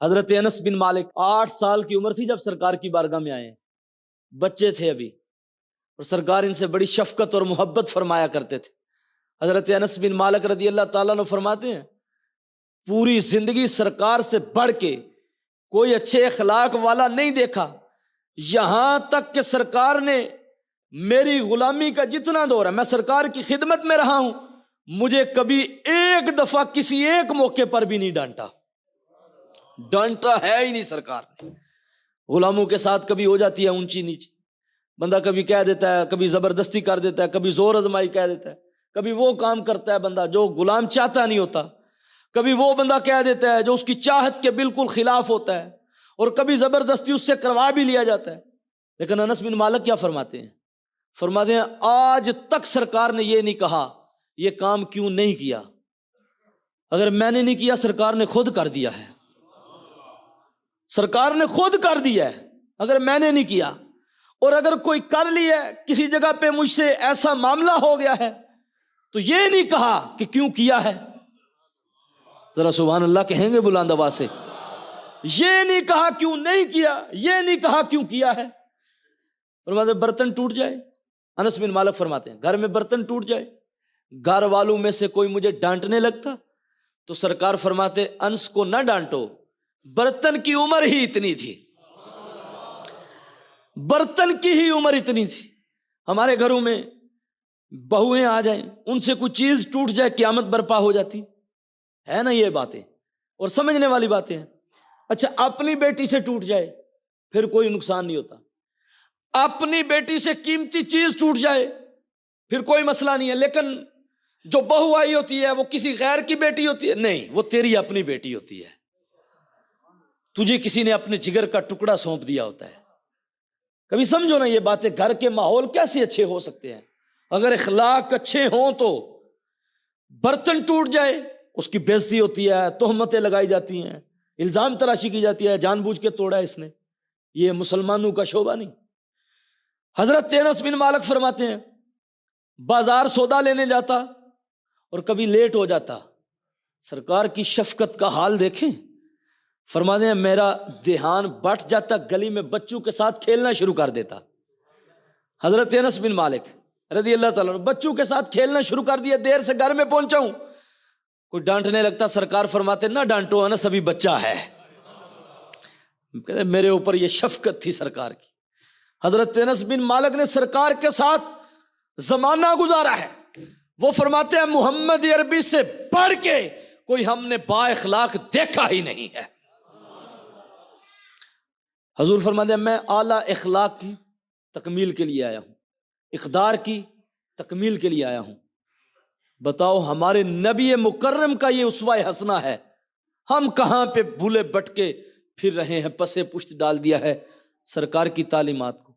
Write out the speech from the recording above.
حضرت انس بن مالک 8 سال کی عمر تھی جب سرکار کی بارگاہ میں آئے، بچے تھے ابھی، اور سرکار ان سے بڑی شفقت اور محبت فرمایا کرتے تھے۔ حضرت انس بن مالک رضی اللہ تعالیٰ عنہ فرماتے ہیں پوری زندگی سرکار سے بڑھ کے کوئی اچھے اخلاق والا نہیں دیکھا، یہاں تک کہ سرکار نے میری غلامی کا جتنا دور ہے میں سرکار کی خدمت میں رہا ہوں، مجھے کبھی ایک دفعہ کسی ایک موقع پر بھی نہیں ڈانٹا ہے ہی نہیں سرکار نے۔ غلاموں کے ساتھ کبھی ہو جاتی ہے اونچی نیچی، بندہ کبھی کہہ دیتا ہے، کبھی زبردستی کر دیتا ہے، کبھی زور آزمائی کہہ دیتا ہے، کبھی وہ کام کرتا ہے بندہ جو غلام چاہتا نہیں ہوتا، کبھی وہ بندہ کہہ دیتا ہے جو اس کی چاہت کے بالکل خلاف ہوتا ہے، اور کبھی زبردستی اس سے کروا بھی لیا جاتا ہے۔ لیکن انس بن مالک کیا فرماتے ہیں؟ فرماتے ہیں آج تک سرکار نے یہ نہیں کہا یہ کام کیوں نہیں کیا، اگر میں نے نہیں کیا سرکار نے خود کر دیا ہے، سرکار نے خود کر دیا ہے اگر میں نے نہیں کیا، اور اگر کوئی کر لیا ہے کسی جگہ پہ مجھ سے ایسا معاملہ ہو گیا ہے تو یہ نہیں کہا کہ کیوں کیا ہے، ذرا سبحان اللہ کہیں گے بلند آواز سے، یہ نہیں کہا کیوں نہیں کیا، یہ نہیں کہا کیوں کیا ہے۔ فرماتے برتن ٹوٹ جائے، انس بن مالک فرماتے ہیں گھر میں برتن ٹوٹ جائے، گھر والوں میں سے کوئی مجھے ڈانٹنے لگتا تو سرکار فرماتے انس کو نہ ڈانٹو، برتن کی عمر ہی اتنی تھی، برتن کی ہی عمر اتنی تھی۔ ہمارے گھروں میں بہویں آ جائیں، ان سے کوئی چیز ٹوٹ جائے قیامت برپا ہو جاتی ہے نا، یہ باتیں اور سمجھنے والی باتیں ہیں۔ اچھا اپنی بیٹی سے ٹوٹ جائے پھر کوئی نقصان نہیں ہوتا، اپنی بیٹی سے قیمتی چیز ٹوٹ جائے پھر کوئی مسئلہ نہیں ہے، لیکن جو بہو آئی ہوتی ہے وہ کسی غیر کی بیٹی ہوتی ہے، نہیں، وہ تیری اپنی بیٹی ہوتی ہے، تجھے کسی نے اپنے جگر کا ٹکڑا سونپ دیا ہوتا ہے۔ کبھی سمجھو نا یہ باتیں، گھر کے ماحول کیسے اچھے ہو سکتے ہیں اگر اخلاق اچھے ہوں تو۔ برتن ٹوٹ جائے اس کی بےزتی ہوتی ہے، تہمتیں لگائی جاتی ہیں، الزام تراشی کی جاتی ہے، جان بوجھ کے توڑا ہے اس نے، یہ مسلمانوں کا شعبہ نہیں۔ حضرت انس بن مالک فرماتے ہیں بازار سودا لینے جاتا اور کبھی لیٹ ہو جاتا، سرکار کی شفقت کا حال دیکھیں، فرماتے ہیں میرا دھیان بٹ جاتا، گلی میں بچوں کے ساتھ کھیلنا شروع کر دیتا۔ حضرت انس بن مالک رضی اللہ تعالیٰ عنہ بچوں کے ساتھ کھیلنا شروع کر دیا، دیر سے گھر میں پہنچا ہوں، کوئی ڈانٹنے لگتا، سرکار فرماتے نہ ڈانٹو انس ابھی بچہ ہے، کہتے میرے اوپر یہ شفقت تھی سرکار کی۔ حضرت انس بن مالک نے سرکار کے ساتھ زمانہ گزارا ہے، وہ فرماتے ہیں محمد عربی سے بڑھ کے کوئی ہم نے با اخلاق دیکھا ہی نہیں ہے۔ حضور فرماتے ہیں میں اعلیٰ اخلاق کی تکمیل کے لیے آیا ہوں، اقدار کی تکمیل کے لیے آیا ہوں۔ بتاؤ ہمارے نبی مکرم کا یہ اسوہ حسنہ ہے، ہم کہاں پہ بھولے بٹکے پھر رہے ہیں، پسے پشت ڈال دیا ہے سرکار کی تعلیمات کو۔